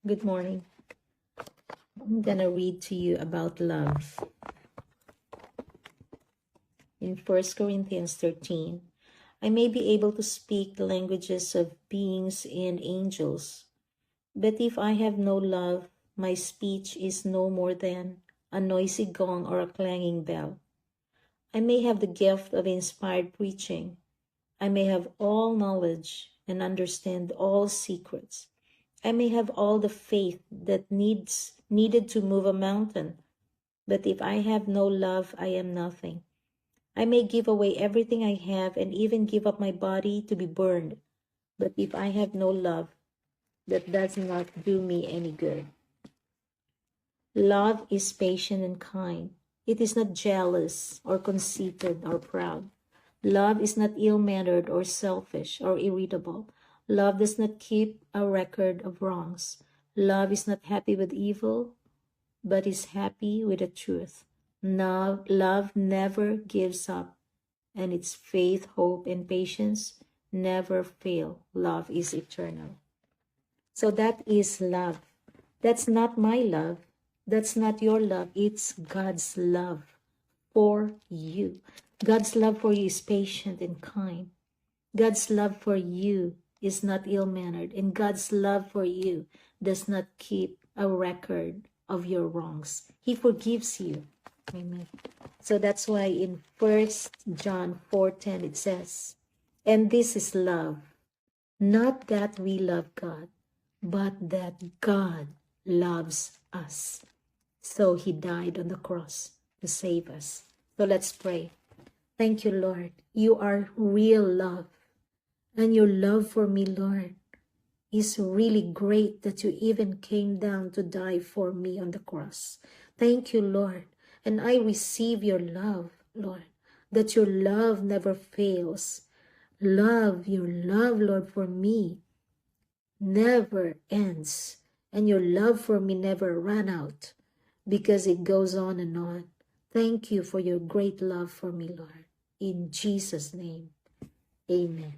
Good morning. I'm going to read to you about love. In 1 Corinthians 13, I may be able to speak the languages of beings and angels, but if I have no love, my speech is no more than a noisy gong or a clanging bell. I may have the gift of inspired preaching. I may have all knowledge and understand all secrets. I may have all the faith that needed to move a mountain, but if I have no love, I am nothing. I may give away everything I have and even give up my body to be burned, but if I have no love, that does not do me any good. Love is patient and kind. It is not jealous or conceited or proud. Love is not ill-mannered or selfish or irritable. Love does not keep a record of wrongs. Love is not happy with evil, but is happy with the truth. Now, love never gives up, and its faith, hope, and patience never fail. Love is eternal. So that is love. That's not my love. That's not your love. It's God's love for you. God's love for you is patient and kind. God's love for you is not ill-mannered, and God's love for you does not keep a record of your wrongs. He forgives you. Amen. So that's why in 1 John 4:10 it says, and this is love, not that we love God, but that God loves us. So he died on the cross to save us. So let's pray. Thank you, Lord. You are real love. And your love for me, Lord, is really great that you even came down to die for me on the cross. Thank you, Lord. And I receive your love, Lord, that your love never fails. Your love, Lord, for me never ends. And your love for me never run out because it goes on and on. Thank you for your great love for me, Lord. In Jesus' name, amen.